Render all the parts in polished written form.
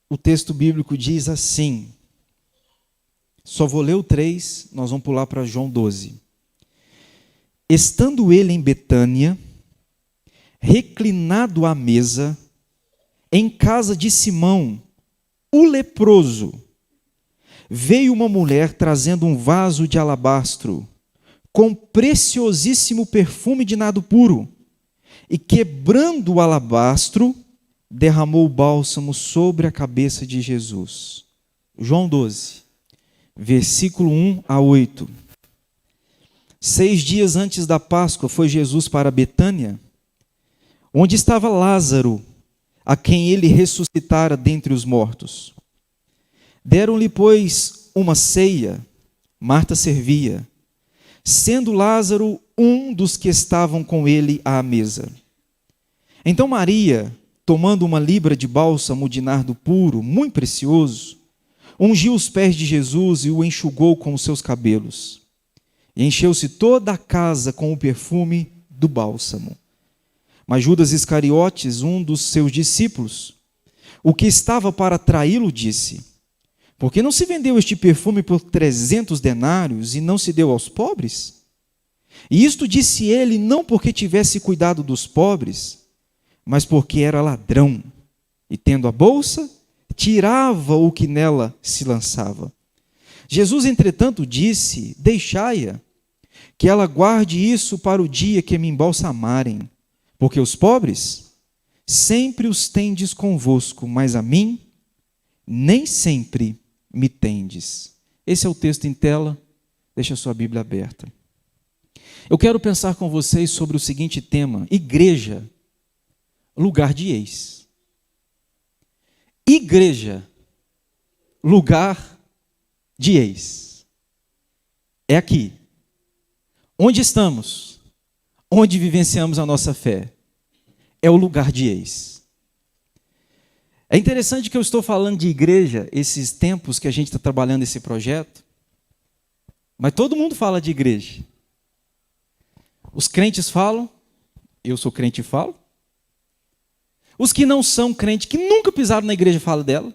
o texto bíblico diz assim, só vou ler o 3, nós vamos pular para João 12. Estando ele em Betânia, reclinado à mesa, em casa de Simão, o leproso, veio uma mulher trazendo um vaso de alabastro, com preciosíssimo perfume de nardo puro, e quebrando o alabastro, derramou o bálsamo sobre a cabeça de Jesus. João 12, versículo 1 a 8. 6 dias antes da Páscoa foi Jesus para Betânia, onde estava Lázaro, a quem ele ressuscitara dentre os mortos. Deram-lhe, pois, uma ceia, Marta servia, sendo Lázaro um dos que estavam com ele à mesa. Então Maria, tomando uma libra de bálsamo de nardo puro, muito precioso, ungiu os pés de Jesus e o enxugou com os seus cabelos. E encheu-se toda a casa com o perfume do bálsamo. Mas Judas Iscariotes, um dos seus discípulos, o que estava para traí-lo, disse: por que não se vendeu este perfume por 300 denários e não se deu aos pobres? E isto disse ele não porque tivesse cuidado dos pobres, mas porque era ladrão, e tendo a bolsa, tirava o que nela se lançava. Jesus, entretanto, disse: deixai-a, que ela guarde isso para o dia que me embalsamarem, porque os pobres sempre os tendes convosco, mas a mim nem sempre me tendes. Esse é o texto em tela, deixa a sua Bíblia aberta. Eu quero pensar com vocês sobre o seguinte tema: igreja, lugar de ex. Igreja, lugar de ex. É aqui. Onde estamos? Onde vivenciamos a nossa fé? É o lugar de ex. É interessante que eu estou falando de igreja, esses tempos que a gente está trabalhando esse projeto, mas todo mundo fala de igreja. Os crentes falam, eu sou crente e falo. Os que não são crentes, que nunca pisaram na igreja, falam dela.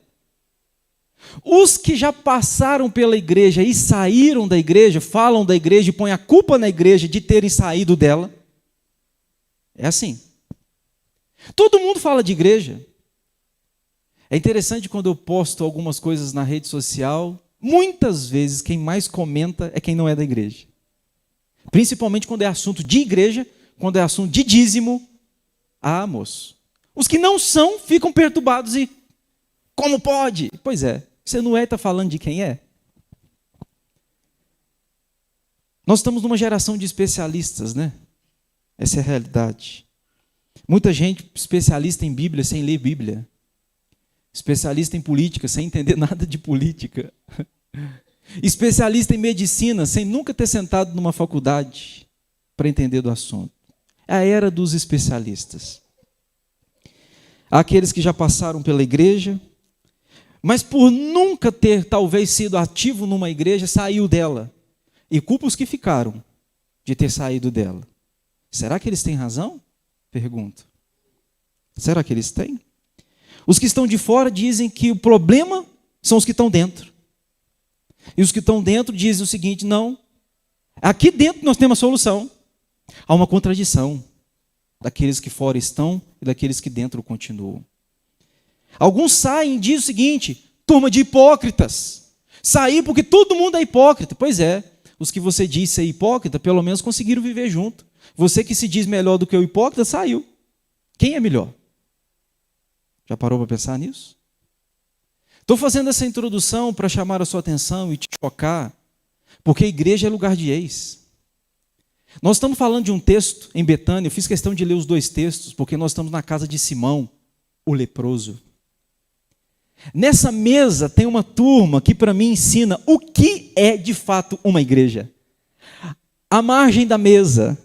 Os que já passaram pela igreja e saíram da igreja, falam da igreja e põem a culpa na igreja de terem saído dela. É assim. Todo mundo fala de igreja. É interessante quando eu posto algumas coisas na rede social, muitas vezes quem mais comenta é quem não é da igreja. Principalmente quando é assunto de igreja, quando é assunto de dízimo. Ah, moço. Os que não são ficam perturbados e como pode? Pois é, você não está falando de quem é? Nós estamos numa geração de especialistas, né? Essa é a realidade. Muita gente especialista em Bíblia sem ler Bíblia. Especialista em política sem entender nada de política. Especialista em medicina sem nunca ter sentado numa faculdade para entender do assunto. É a era dos especialistas. Há aqueles que já passaram pela igreja, mas por nunca ter talvez sido ativo numa igreja, saiu dela. E culpa os que ficaram de ter saído dela. Será que eles têm razão? Pergunto. Será que eles têm? Os que estão de fora dizem que o problema são os que estão dentro. E os que estão dentro dizem o seguinte: não, aqui dentro nós temos a solução. Há uma contradição daqueles que fora estão e daqueles que dentro continuam. Alguns saem e dizem o seguinte: turma de hipócritas. Saí porque todo mundo é hipócrita. Pois é, os que você diz ser hipócrita, pelo menos conseguiram viver junto. Você que se diz melhor do que o hipócrita, saiu. Quem é melhor? Já parou para pensar nisso? Estou fazendo essa introdução para chamar a sua atenção e te chocar, porque a igreja é lugar de ex. Nós estamos falando de um texto em Betânia, eu fiz questão de ler os dois textos, porque nós estamos na casa de Simão, o leproso. Nessa mesa tem uma turma que para mim ensina o que é de fato uma igreja. À margem da mesa,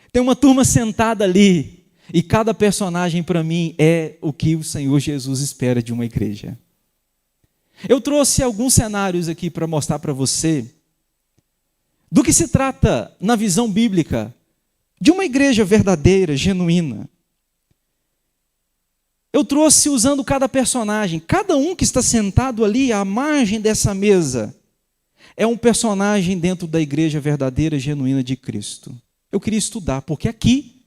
tem uma turma sentada ali, e cada personagem para mim é o que o Senhor Jesus espera de uma igreja. Eu trouxe alguns cenários aqui para mostrar para você do que se trata na visão bíblica de uma igreja verdadeira, genuína. Eu trouxe usando cada personagem. Cada um que está sentado ali à margem dessa mesa é um personagem dentro da igreja verdadeira e genuína de Cristo. Eu queria estudar, porque aqui,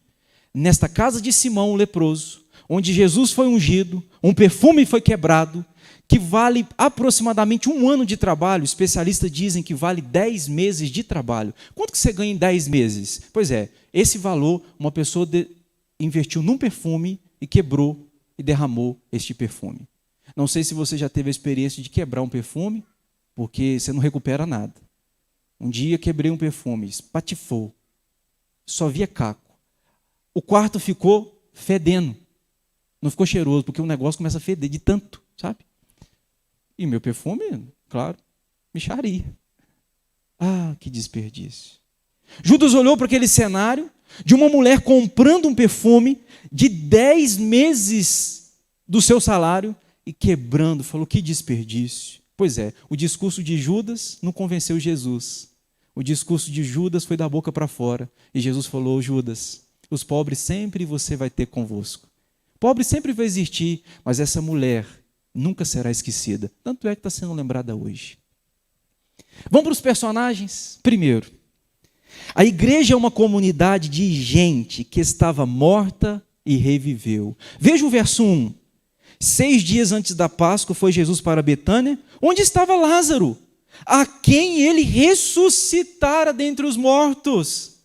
nesta casa de Simão, o leproso, onde Jesus foi ungido, um perfume foi quebrado, que vale aproximadamente 1 ano de trabalho, especialistas dizem que vale 10 meses de trabalho. Quanto que você ganha em 10 meses? Pois é, esse valor uma pessoa investiu num perfume e quebrou e derramou este perfume. Não sei se você já teve a experiência de quebrar um perfume, porque você não recupera nada. Um dia quebrei um perfume, espatifou, só via caco. O quarto ficou fedendo, não ficou cheiroso, porque o negócio começa a feder de tanto, sabe? E meu perfume, claro, mixaria. Ah, que desperdício. Judas olhou para aquele cenário de uma mulher comprando um perfume de 10 meses do seu salário e quebrando. Falou, que desperdício. Pois é, o discurso de Judas não convenceu Jesus. O discurso de Judas foi da boca para fora. E Jesus falou, Judas, os pobres sempre você vai ter convosco. Pobre sempre vai existir, mas essa mulher nunca será esquecida. Tanto é que está sendo lembrada hoje. Vamos para os personagens? Primeiro, a igreja é uma comunidade de gente que estava morta e reviveu. Veja o verso 1. 6 dias antes da Páscoa foi Jesus para Betânia, onde estava Lázaro, a quem ele ressuscitara dentre os mortos.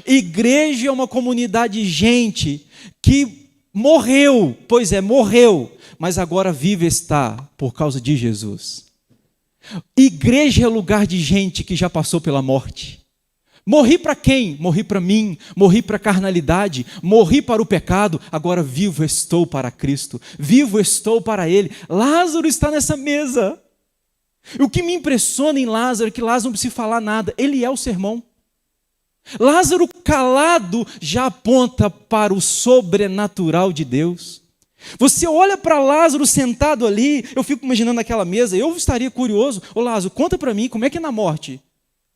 Igreja é uma comunidade de gente que morreu, pois é, morreu, mas agora viva está por causa de Jesus. Igreja é lugar de gente que já passou pela morte. Morri para quem? Morri para mim, morri para a carnalidade, morri para o pecado, agora vivo estou para Cristo, vivo estou para Ele. Lázaro está nessa mesa. O que me impressiona em Lázaro é que Lázaro não precisa falar nada, ele é o sermão. Lázaro calado já aponta para o sobrenatural de Deus. Você olha para Lázaro sentado ali, eu fico imaginando aquela mesa, eu estaria curioso. Ô Lázaro, conta para mim, como é que é na morte?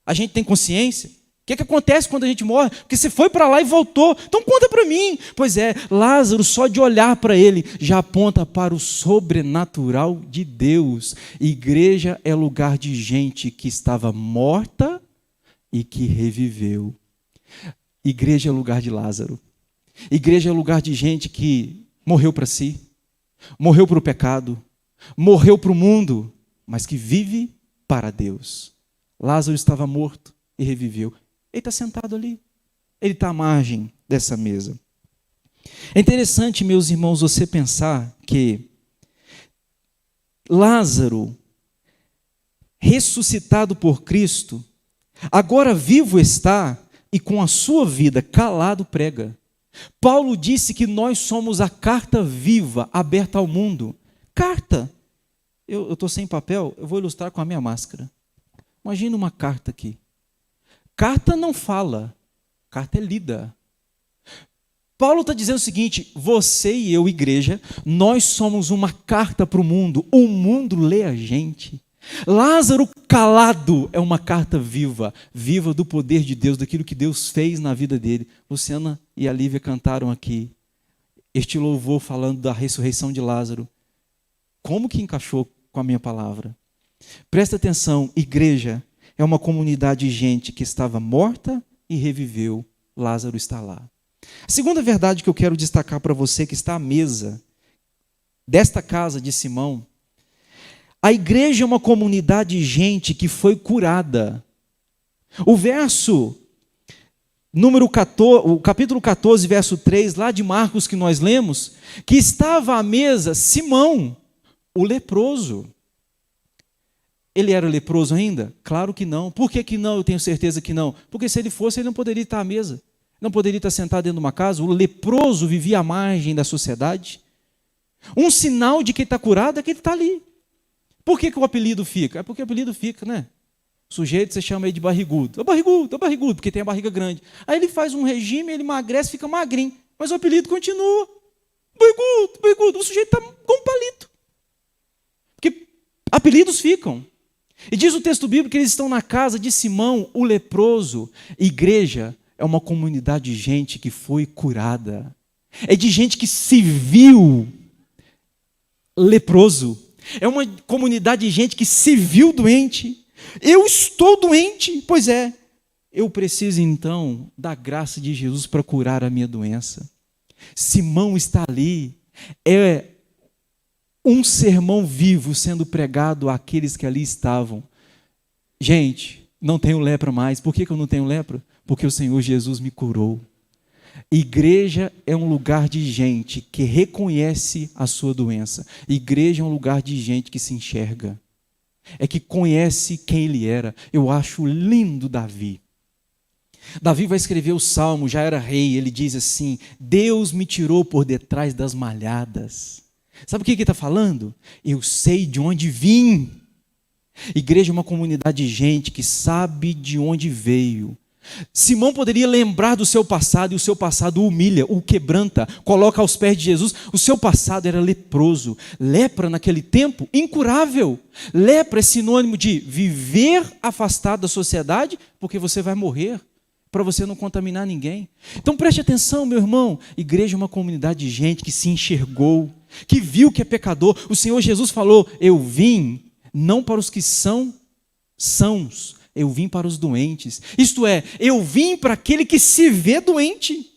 A gente tem consciência? O que acontece quando a gente morre? Porque você foi para lá e voltou, então conta para mim. Pois é, Lázaro, só de olhar para ele, já aponta para o sobrenatural de Deus. Igreja é lugar de gente que estava morta e que reviveu. Igreja é lugar de Lázaro. Igreja é lugar de gente que morreu para si, morreu para o pecado, morreu para o mundo, mas que vive para Deus. Lázaro estava morto e reviveu. Ele está sentado ali, ele está à margem dessa mesa. É interessante, meus irmãos, você pensar que Lázaro, ressuscitado por Cristo, agora vivo está e com a sua vida calado prega. Paulo disse que nós somos a carta viva aberta ao mundo. Carta. Eu estou sem papel, eu vou ilustrar com a minha máscara. Imagina uma carta aqui. Carta não fala, carta é lida. Paulo está dizendo o seguinte, você e eu, igreja, nós somos uma carta para o mundo lê a gente. Lázaro calado é uma carta viva, viva do poder de Deus, daquilo que Deus fez na vida dele. Luciana e a Lívia cantaram aqui este louvor falando da ressurreição de Lázaro. Como que encaixou com a minha palavra? Presta atenção, igreja é uma comunidade de gente que estava morta e reviveu. Lázaro está lá. A segunda verdade que eu quero destacar para você que está à mesa desta casa de Simão, a igreja é uma comunidade de gente que foi curada. O verso número 14, o capítulo 14, verso 3, lá de Marcos que nós lemos, que estava à mesa Simão, o leproso. Ele era leproso ainda? Claro que não. Por que não? Eu tenho certeza que não. Porque se ele fosse, ele não poderia estar à mesa. Não poderia estar sentado dentro de uma casa. O leproso vivia à margem da sociedade. Um sinal de que ele está curado é que ele está ali. Por que o apelido fica? É porque o apelido fica, né? O sujeito, você chama ele de barrigudo. É barrigudo, porque tem a barriga grande. Aí ele faz um regime, ele emagrece, fica magrinho. Mas o apelido continua. Barrigudo. O sujeito está com um palito. Porque apelidos ficam. E diz o texto bíblico que eles estão na casa de Simão, o leproso. Igreja é uma comunidade de gente que foi curada. é de gente que se viu leproso. É uma comunidade de gente que se viu doente. Eu estou doente, pois é. Eu preciso então da graça de Jesus para curar a minha doença. Simão está ali, é um sermão vivo sendo pregado àqueles que ali estavam. Gente, não tenho lepra mais. Por que eu não tenho lepra? Porque o Senhor Jesus me curou. Igreja é um lugar de gente que reconhece a sua doença. Igreja é um lugar de gente que se enxerga. É que conhece quem ele era. Eu acho lindo Davi. Davi vai escrever o Salmo, já era rei, ele diz assim: Deus me tirou por detrás das malhadas. Sabe o que ele está falando? Eu sei de onde vim. Igreja é uma comunidade de gente que sabe de onde veio. Simão poderia lembrar do seu passado, e o seu passado o humilha, o quebranta, coloca aos pés de Jesus. O seu passado era leproso. Lepra naquele tempo, incurável. Lepra é sinônimo de viver afastado da sociedade, porque você vai morrer, para você não contaminar ninguém. Então preste atenção, meu irmão. Igreja é uma comunidade de gente que se enxergou, que viu que é pecador. O Senhor Jesus falou: eu vim não para os que são sãos, eu vim para os doentes. Isto é, eu vim para aquele que se vê doente.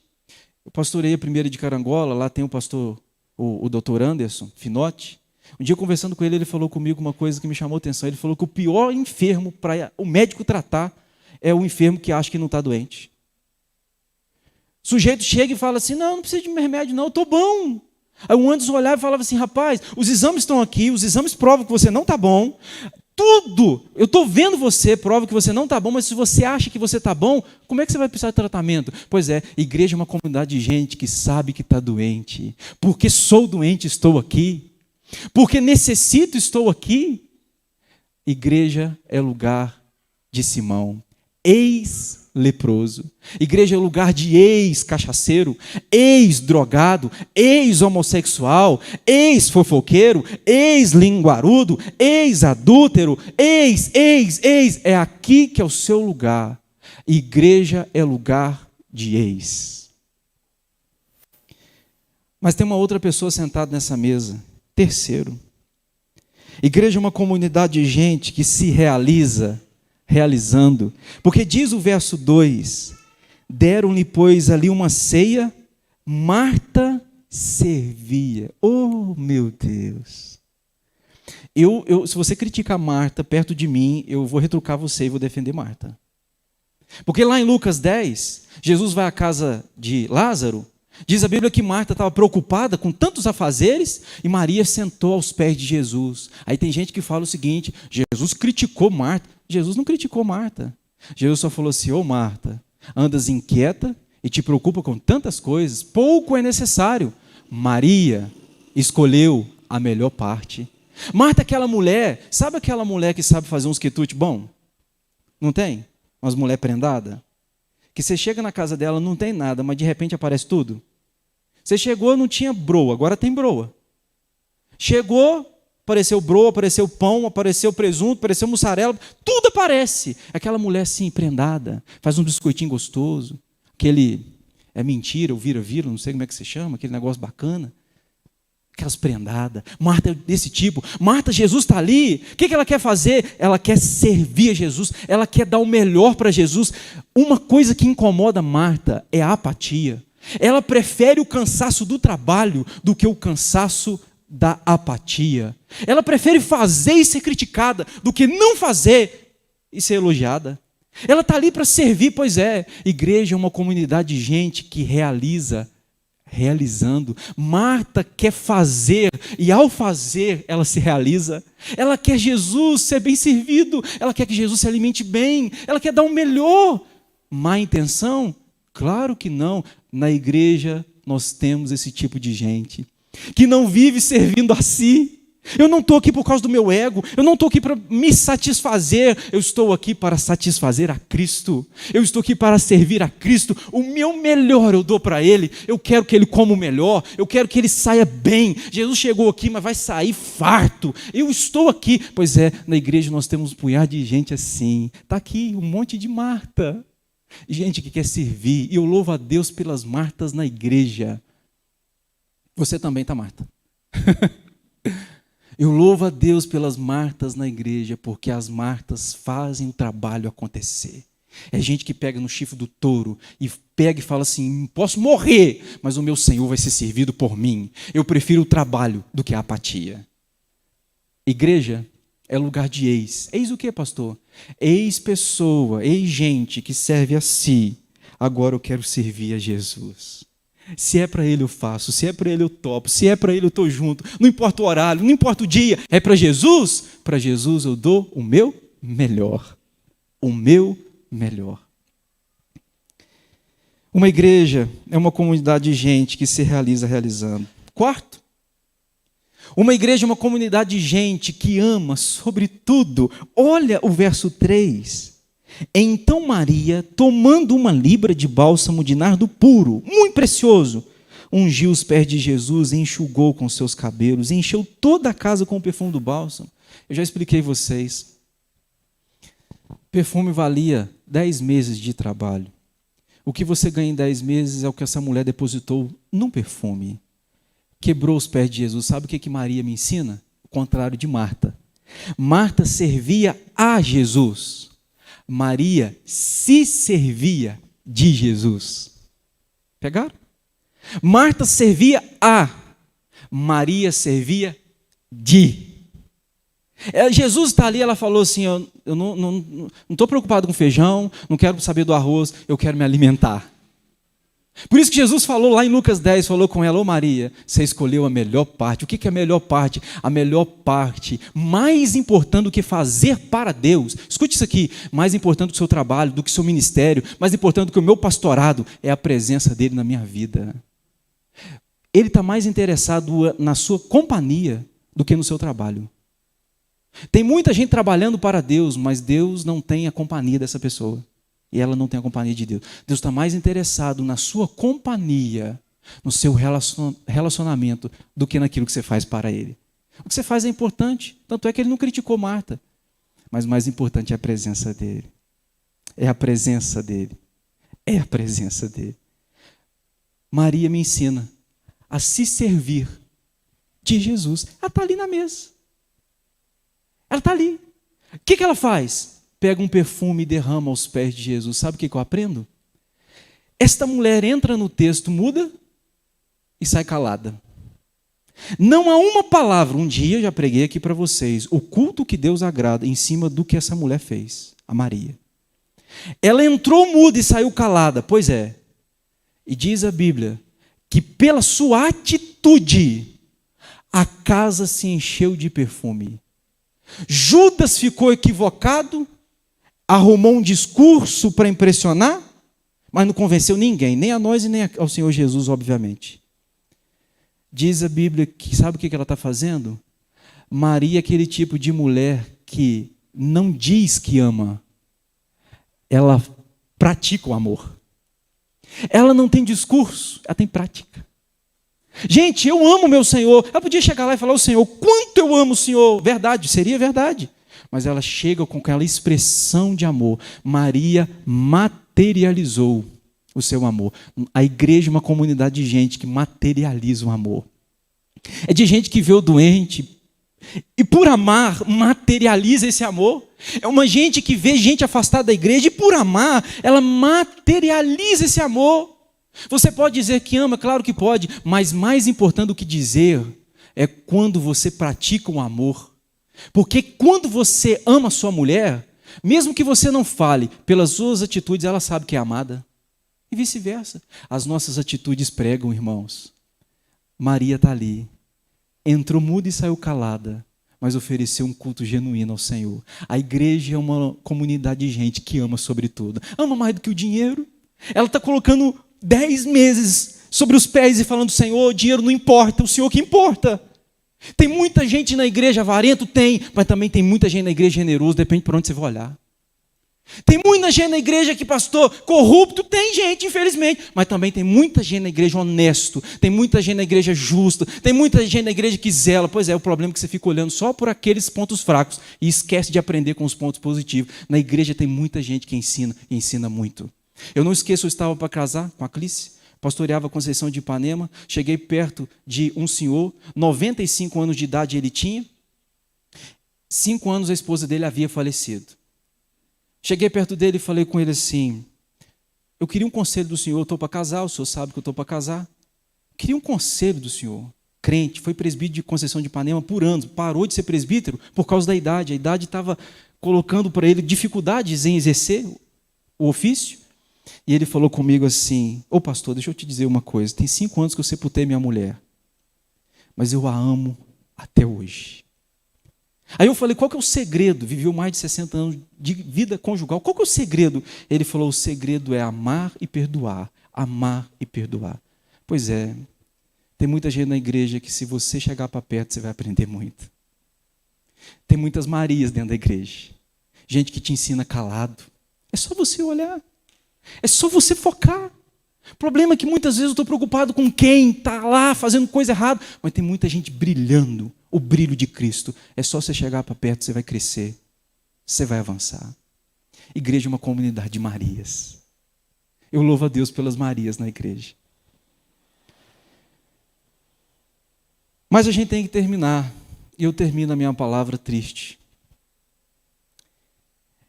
Eu pastorei a primeira de Carangola, lá tem o pastor, o doutor Anderson Finotti. Um dia conversando com ele, ele falou comigo uma coisa que me chamou a atenção. Ele falou que o pior enfermo para o médico tratar é o enfermo que acha que não está doente. O sujeito chega e fala assim: não precisa de remédio não, eu estou bom. Aí o Anderson olhava e falava assim: rapaz, os exames estão aqui, os exames provam que você não está bom. Tudo, eu estou vendo você, prova que você não está bom, mas se você acha que você está bom, como é que você vai precisar de tratamento? Pois é, igreja é uma comunidade de gente que sabe que está doente. Porque sou doente, estou aqui. Porque necessito, estou aqui. Igreja é lugar de Simão, ex-leproso. Igreja é lugar de ex-cachaceiro, ex-drogado, ex-homossexual, ex-fofoqueiro, ex-linguarudo, ex-adúltero, ex. É aqui que é o seu lugar. Igreja é lugar de ex. Mas tem uma outra pessoa sentada nessa mesa. Terceiro. Igreja é uma comunidade de gente que se realizando. Porque diz o verso 2: deram-lhe, pois, ali uma ceia, Marta servia. Oh, meu Deus! Se você criticar Marta perto de mim, eu vou retrucar você e vou defender Marta. Porque lá em Lucas 10, Jesus vai à casa de Lázaro, diz a Bíblia que Marta estava preocupada com tantos afazeres e Maria sentou aos pés de Jesus. Aí tem gente que fala o seguinte: Jesus criticou Marta. Jesus não criticou Marta. Jesus só falou assim: ô Marta, andas inquieta e te preocupa com tantas coisas, pouco é necessário. Maria escolheu a melhor parte. Marta, aquela mulher, sabe aquela mulher que sabe fazer uns quitutes bom? Não tem? Umas mulher prendada? Que você chega na casa dela, não tem nada, mas de repente aparece tudo. Você chegou, não tinha broa, agora tem broa. Chegou, apareceu broa, apareceu pão, apareceu presunto, apareceu mussarela, tudo aparece. Aquela mulher assim, prendada, faz um biscoitinho gostoso, aquele, é mentira, ou vira, não sei como é que se chama, aquele negócio bacana. Aquelas prendadas. Marta é desse tipo. Marta, Jesus está ali. O que ela quer fazer? Ela quer servir a Jesus. Ela quer dar o melhor para Jesus. Uma coisa que incomoda Marta é a apatia. Ela prefere o cansaço do trabalho do que o cansaço da apatia. Ela prefere fazer e ser criticada do que não fazer e ser elogiada. Ela está ali para servir, pois é. Igreja é uma comunidade de gente que realizando. Marta quer fazer, e ao fazer, ela se realiza. Ela quer Jesus ser bem servido, ela quer que Jesus se alimente bem, ela quer dar o melhor. Má intenção? Claro que não. Na igreja, nós temos esse tipo de gente, que não vive servindo a si. Eu não estou aqui por causa do meu ego, eu não estou aqui para me satisfazer, eu estou aqui para satisfazer a Cristo, eu estou aqui para servir a Cristo, o meu melhor eu dou para Ele, eu quero que Ele coma o melhor, eu quero que Ele saia bem. Jesus chegou aqui, mas vai sair farto, eu estou aqui. Pois é, na igreja nós temos um punhado de gente assim, está aqui um monte de Marta, gente que quer servir, e eu louvo a Deus pelas Martas na igreja. Você também está Marta. Eu louvo a Deus pelas Martas na igreja, porque as Martas fazem o trabalho acontecer. É gente que pega no chifre do touro e pega e fala assim: posso morrer, mas o meu Senhor vai ser servido por mim. Eu prefiro o trabalho do que a apatia. Igreja é lugar de ex. Eis o que, pastor? Eis pessoa, eis gente que serve a si. Agora eu quero servir a Jesus. Se é para Ele eu faço, se é para Ele eu topo, se é para Ele eu estou junto. Não importa o horário, não importa o dia. É para Jesus eu dou o meu melhor. O meu melhor. Uma igreja é uma comunidade de gente que se realizando. Quarto, uma igreja é uma comunidade de gente que ama sobre tudo. Olha o verso 3. Então Maria, tomando uma libra de bálsamo de nardo puro, muito precioso, ungiu os pés de Jesus, enxugou com seus cabelos, encheu toda a casa com o perfume do bálsamo. Eu já expliquei a vocês. Perfume valia 10 meses de trabalho. O que você ganha em 10 meses é o que essa mulher depositou num perfume. Quebrou os pés de Jesus. Sabe o que Maria me ensina? O contrário de Marta. Marta servia a Jesus. Maria se servia de Jesus. Pegaram? Marta servia a. Maria servia de. Jesus está ali, ela falou assim: eu não estou preocupado com feijão, não quero saber do arroz, eu quero me alimentar. Por isso que Jesus falou lá em Lucas 10, falou com ela: ô Maria, você escolheu a melhor parte. O que é a melhor parte? A melhor parte, mais importante do que fazer para Deus. Escute isso aqui: mais importante do que o seu trabalho, do que o seu ministério, mais importante do que o meu pastorado, é a presença dele na minha vida. Ele está mais interessado na sua companhia do que no seu trabalho. Tem muita gente trabalhando para Deus, mas Deus não tem a companhia dessa pessoa. E ela não tem a companhia de Deus. Deus está mais interessado na sua companhia, no seu relacionamento, do que naquilo que você faz para Ele. O que você faz é importante, tanto é que Ele não criticou Marta. Mas o mais importante é a presença dEle. É a presença dEle. É a presença dEle. Maria me ensina a se servir de Jesus. Ela está ali na mesa. Ela está ali. O que ela faz? Pega um perfume e derrama aos pés de Jesus. Sabe o que eu aprendo? Esta mulher entra no texto, muda e sai calada. Não há uma palavra. Um dia já preguei aqui para vocês o culto que Deus agrada em cima do que essa mulher fez, a Maria. Ela entrou muda e saiu calada. Pois é. E diz a Bíblia que pela sua atitude a casa se encheu de perfume. Judas ficou equivocado, arrumou um discurso para impressionar, mas não convenceu ninguém, nem a nós e nem ao Senhor Jesus, obviamente. Diz a Bíblia que, sabe o que ela está fazendo? Maria é aquele tipo de mulher que não diz que ama, ela pratica o amor. Ela não tem discurso, ela tem prática. Gente, eu amo meu Senhor. Ela podia chegar lá e falar: o Senhor, quanto eu amo o Senhor. Verdade, seria verdade. Mas ela chega com aquela expressão de amor. Maria materializou o seu amor. A igreja é uma comunidade de gente que materializa o amor. É de gente que vê o doente e por amar, materializa esse amor. É uma gente que vê gente afastada da igreja e por amar, ela materializa esse amor. Você pode dizer que ama, claro que pode, mas mais importante do que dizer é quando você pratica o amor. Porque quando você ama sua mulher, mesmo que você não fale, pelas suas atitudes ela sabe que é amada. E vice-versa. As nossas atitudes pregam, irmãos. Maria está ali, entrou muda e saiu calada, mas ofereceu um culto genuíno ao Senhor. A igreja é uma comunidade de gente que ama sobretudo. Ama mais do que o dinheiro. Ela está colocando 10 meses sobre os pés e falando: Senhor, dinheiro não importa, o Senhor que importa. Tem muita gente na igreja avarento? Tem, mas também tem muita gente na igreja generosa, depende por onde você vai olhar. Tem muita gente na igreja que, pastor, corrupto? Tem gente, infelizmente, mas também tem muita gente na igreja honesto, tem muita gente na igreja justa, tem muita gente na igreja que zela. Pois é, o problema é que você fica olhando só por aqueles pontos fracos e esquece de aprender com os pontos positivos. Na igreja tem muita gente que ensina, e ensina muito. Eu não esqueço, eu estava para casar com a Clícia, pastoreava a Conceição de Ipanema, cheguei perto de um senhor, 95 anos de idade ele tinha, 5 anos a esposa dele havia falecido. Cheguei perto dele e falei com ele assim, eu queria um conselho do senhor, eu estou para casar, o senhor sabe que eu estou para casar, queria um conselho do senhor, crente, foi presbítero de Conceição de Ipanema por anos, parou de ser presbítero por causa da idade, a idade estava colocando para ele dificuldades em exercer o ofício, e ele falou comigo assim, ô pastor, deixa eu te dizer uma coisa, tem 5 anos que eu sepultei minha mulher, mas eu a amo até hoje. Aí eu falei, qual que é o segredo? Viveu mais de 60 anos de vida conjugal, qual que é o segredo? Ele falou, o segredo é amar e perdoar, amar e perdoar. Pois é, tem muita gente na igreja que se você chegar para perto, você vai aprender muito. Tem muitas Marias dentro da igreja, gente que te ensina calado, é só você olhar. É só você focar. O problema é que muitas vezes eu estou preocupado com quem está lá fazendo coisa errada, mas tem muita gente brilhando, o brilho de Cristo. É só você chegar para perto, você vai crescer, você vai avançar. Igreja é uma comunidade de Marias. Eu louvo a Deus pelas Marias na igreja. Mas a gente tem que terminar, e eu termino a minha palavra triste.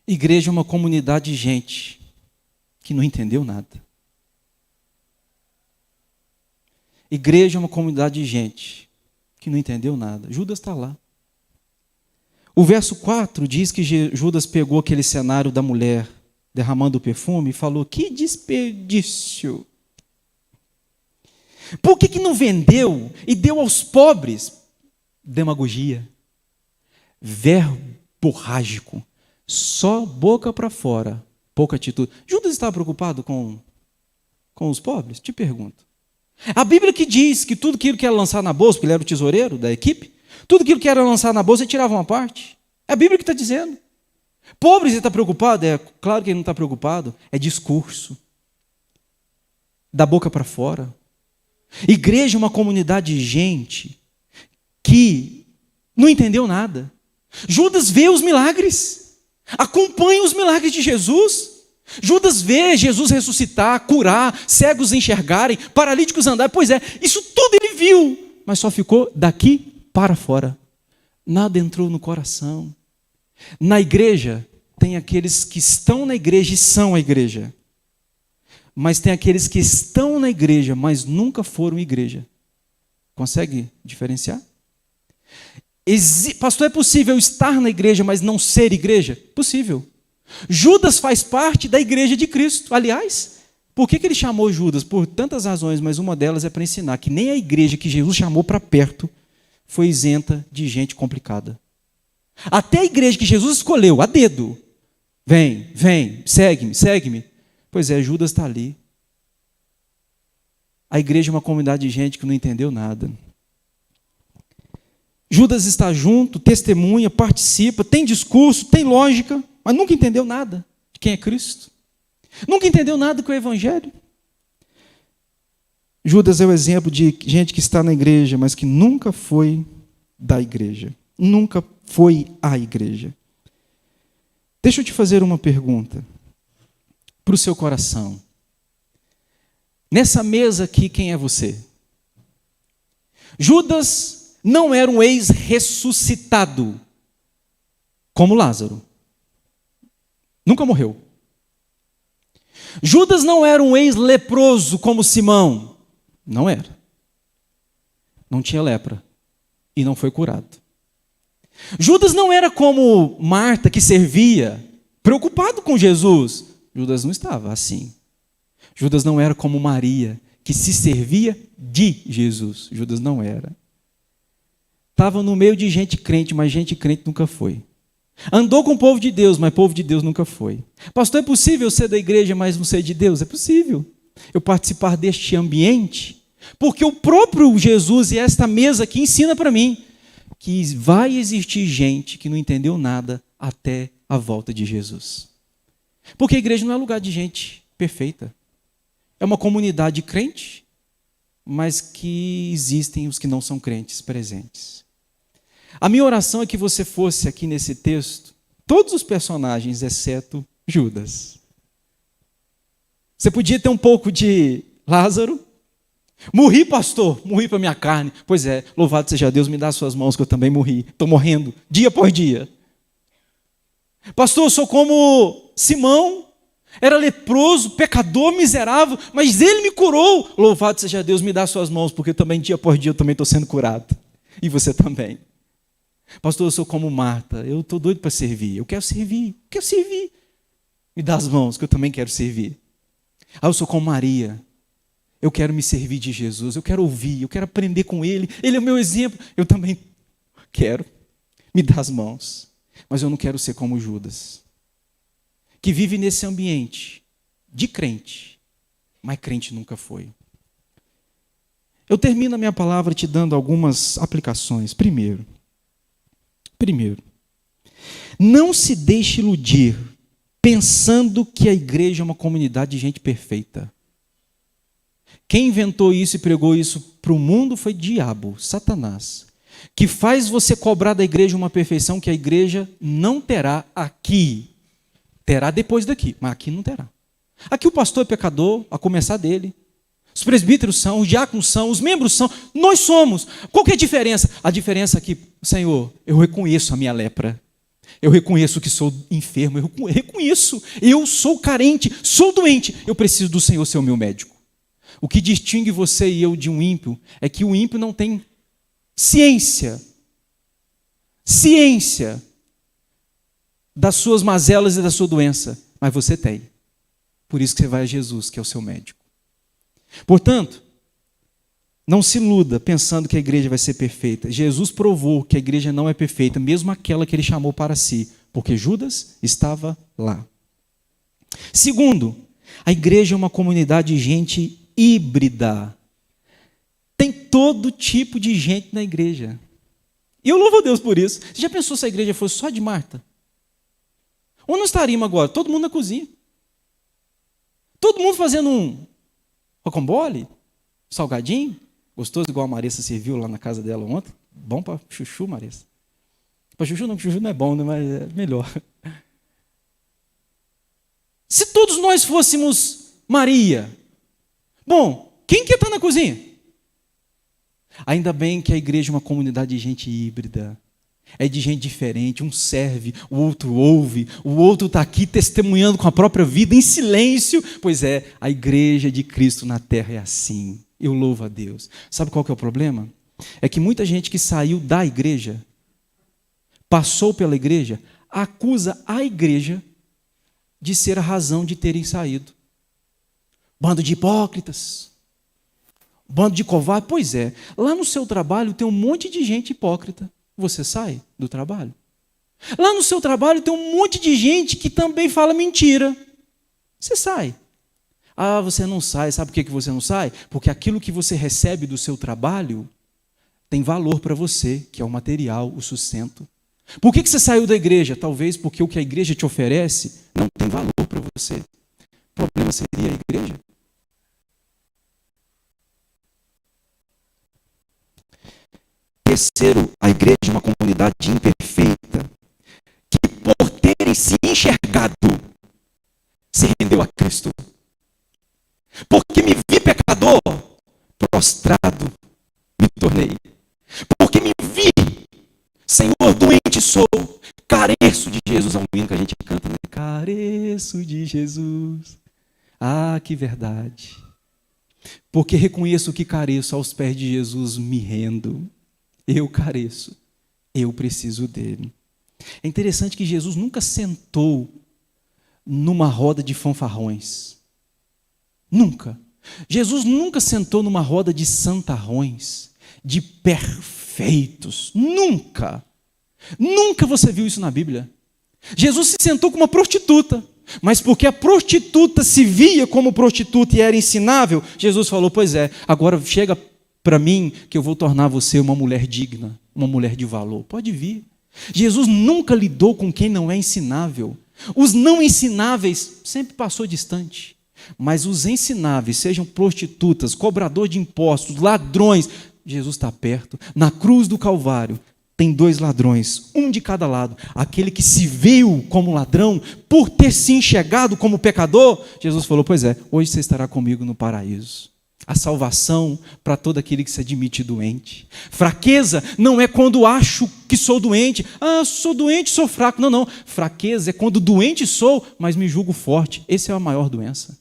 Igreja é uma comunidade de gente que não entendeu nada. Igreja é uma comunidade de gente que não entendeu nada. Judas está lá. O verso 4 diz que Judas pegou aquele cenário da mulher derramando o perfume e falou, que desperdício. Por que não vendeu e deu aos pobres? Demagogia. Verborrágico. Só boca para fora. Pouca atitude. Judas estava preocupado com os pobres? Te pergunto. A Bíblia que diz que tudo aquilo que era lançar na bolsa, porque ele era o tesoureiro da equipe, tudo aquilo que era lançar na bolsa, ele tirava uma parte. É a Bíblia que está dizendo. Pobres, ele está preocupado? É claro que ele não está preocupado. É discurso. Da boca para fora. Igreja é uma comunidade de gente que não entendeu nada. Judas vê os milagres. Acompanha os milagres de Jesus. Judas vê Jesus ressuscitar, curar, cegos enxergarem, paralíticos andarem. Pois é, isso tudo ele viu, mas só ficou daqui para fora. Nada entrou no coração. Na igreja, tem aqueles que estão na igreja e são a igreja. Mas tem aqueles que estão na igreja, mas nunca foram igreja. Consegue diferenciar? Pastor, é possível estar na igreja, mas não ser igreja? Possível. Judas faz parte da igreja de Cristo. Aliás, por que ele chamou Judas? Por tantas razões, mas uma delas é para ensinar que nem a igreja que Jesus chamou para perto foi isenta de gente complicada. Até a igreja que Jesus escolheu, a dedo. Vem, segue-me, segue-me. Pois é, Judas está ali. A igreja é uma comunidade de gente que não entendeu nada. Judas está junto, testemunha, participa, tem discurso, tem lógica, mas nunca entendeu nada de quem é Cristo. Nunca entendeu nada com o Evangelho. Judas é o exemplo de gente que está na igreja, mas que nunca foi da igreja. Nunca foi a igreja. Deixa eu te fazer uma pergunta para o seu coração. Nessa mesa aqui, quem é você? Judas não era um ex-ressuscitado, como Lázaro. Nunca morreu. Judas não era um ex-leproso, como Simão. Não era. Não tinha lepra. E não foi curado. Judas não era como Marta, que servia, preocupado com Jesus. Judas não estava assim. Judas não era como Maria, que se servia de Jesus. Judas não era. Estava no meio de gente crente, mas gente crente nunca foi. Andou com o povo de Deus, mas povo de Deus nunca foi. Pastor, é possível ser da igreja, mas não ser de Deus? É possível. Eu participar deste ambiente, porque o próprio Jesus e esta mesa aqui ensina para mim que vai existir gente que não entendeu nada até a volta de Jesus. Porque a igreja não é lugar de gente perfeita. É uma comunidade crente, mas que existem os que não são crentes presentes. A minha oração é que você fosse aqui nesse texto, todos os personagens, exceto Judas. Você podia ter um pouco de Lázaro. Morri, pastor, morri para minha carne. Pois é, louvado seja Deus, me dá as suas mãos que eu também morri. Estou morrendo, dia após dia. Pastor, eu sou como Simão, era leproso, pecador, miserável, mas ele me curou. Louvado seja Deus, me dá as suas mãos, porque também dia após dia eu também estou sendo curado. E você também. Pastor, eu sou como Marta, eu estou doido para servir, eu quero servir. Me dá as mãos, que eu também quero servir. Eu sou como Maria, eu quero me servir de Jesus, eu quero ouvir, eu quero aprender com Ele é o meu exemplo, eu também quero. Me dá as mãos, mas eu não quero ser como Judas, que vive nesse ambiente de crente, mas crente nunca foi. Eu termino a minha palavra te dando algumas aplicações. Primeiro, não se deixe iludir pensando que a igreja é uma comunidade de gente perfeita. Quem inventou isso e pregou isso para o mundo foi diabo, Satanás, que faz você cobrar da igreja uma perfeição que a igreja não terá aqui. Terá depois daqui, mas aqui não terá. Aqui o pastor é pecador, a começar dele. Os presbíteros são, os diáconos são, os membros são, nós somos. Qual que é a diferença? A diferença é que, Senhor, eu reconheço a minha lepra. Eu reconheço que sou enfermo, eu reconheço. Eu sou carente, sou doente. Eu preciso do Senhor ser o meu médico. O que distingue você e eu de um ímpio é que o ímpio não tem ciência das suas mazelas e da sua doença, mas você tem. Por isso que você vai a Jesus, que é o seu médico. Portanto, não se iluda pensando que a igreja vai ser perfeita. Jesus provou que a igreja não é perfeita, mesmo aquela que ele chamou para si, porque Judas estava lá. Segundo, a igreja é uma comunidade de gente híbrida. Tem todo tipo de gente na igreja. E eu louvo a Deus por isso. Você já pensou se a igreja fosse só de Marta? Onde nós estaríamos agora? Todo mundo na cozinha. Todo mundo fazendo um rocambole, salgadinho, gostoso igual a Marissa serviu lá na casa dela ontem. Bom para chuchu, Marissa. Para chuchu não é bom, né? Mas é melhor. Se todos nós fôssemos Maria, bom, quem que está na cozinha? Ainda bem que a igreja é uma comunidade de gente híbrida. É de gente diferente, um serve, o outro ouve, o outro está aqui testemunhando com a própria vida em silêncio. Pois é, a igreja de Cristo na terra é assim. Eu louvo a Deus. Sabe qual que é o problema? É que muita gente que saiu da igreja, passou pela igreja, acusa a igreja de ser a razão de terem saído. Bando de hipócritas, bando de covardes. Pois é, lá no seu trabalho tem um monte de gente hipócrita. Você sai do trabalho. Lá no seu trabalho tem um monte de gente que também fala mentira. Você sai. Ah, você não sai. Sabe por que você não sai? Porque aquilo que você recebe do seu trabalho tem valor para você, que é o material, o sustento. Por que você saiu da igreja? Talvez porque o que a igreja te oferece não tem valor para você. O problema seria a igreja. Terceiro, a igreja é uma comunidade imperfeita, que por terem se enxergado, se rendeu a Cristo. Porque me vi pecador, prostrado me tornei. Porque me vi, Senhor, doente sou, careço de Jesus. É um hino que a gente canta, né? Careço de Jesus. Ah, que verdade. Porque reconheço que careço, aos pés de Jesus me rendo. Eu careço, eu preciso dele. É interessante que Jesus nunca sentou numa roda de fanfarrões. Nunca. Jesus nunca sentou numa roda de santarrões, de perfeitos. Nunca. Nunca você viu isso na Bíblia. Jesus se sentou com uma prostituta, mas porque a prostituta se via como prostituta e era ensinável, Jesus falou, pois é, agora chega para mim que eu vou tornar você uma mulher digna, uma mulher de valor. Pode vir. Jesus nunca lidou com quem não é ensinável. Os não ensináveis sempre passou distante. Mas os ensináveis, sejam prostitutas, cobrador de impostos, ladrões, Jesus está perto. Na cruz do Calvário tem 2 ladrões, um de cada lado. Aquele que se viu como ladrão, por ter se enxergado como pecador, Jesus falou, pois é, hoje você estará comigo no paraíso. a salvação para todo aquele que se admite doente. Fraqueza não é quando acho que sou doente. Ah, sou doente, sou fraco. Não, não. Fraqueza é quando doente sou, mas me julgo forte. Essa é a maior doença.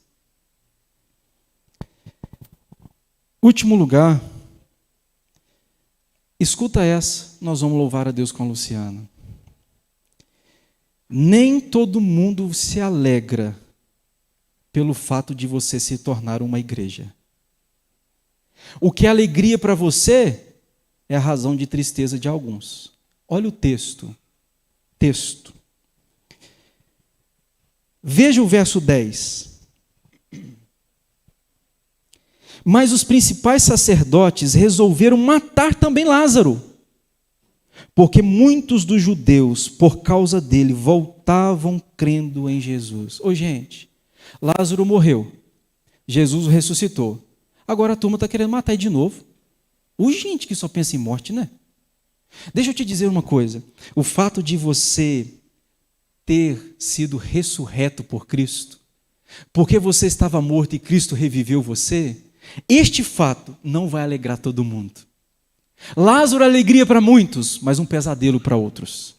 Último lugar. Escuta essa, nós vamos louvar a Deus com a Luciana. Nem todo mundo se alegra pelo fato de você se tornar uma igreja. O que é alegria para você é a razão de tristeza de alguns. Olha o texto. Veja o verso 10. Mas os principais sacerdotes resolveram matar também Lázaro, porque muitos dos judeus, por causa dele, voltavam crendo em Jesus. Ô gente, Lázaro morreu, Jesus o ressuscitou. Agora a turma está querendo matar ele de novo. Ô gente que só pensa em morte, né? Deixa eu te dizer uma coisa. O fato de você ter sido ressurreto por Cristo, porque você estava morto e Cristo reviveu você, este fato não vai alegrar todo mundo. Lázaro é alegria para muitos, mas um pesadelo para outros.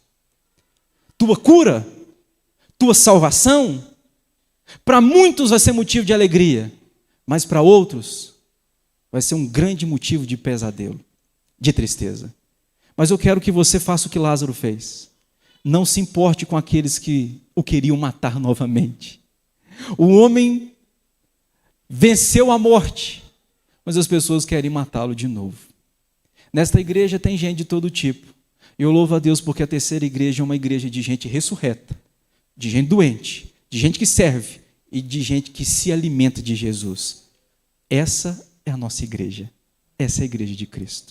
Tua cura, tua salvação, para muitos vai ser motivo de alegria, mas para outros vai ser um grande motivo de pesadelo, de tristeza. Mas eu quero que você faça o que Lázaro fez. Não se importe com aqueles que o queriam matar novamente. O homem venceu a morte, mas as pessoas querem matá-lo de novo. Nesta igreja tem gente de todo tipo. Eu louvo a Deus porque a terceira igreja é uma igreja de gente ressurreta, de gente doente, de gente que serve e de gente que se alimenta de Jesus. Essa é a nossa igreja. Essa é a igreja de Cristo.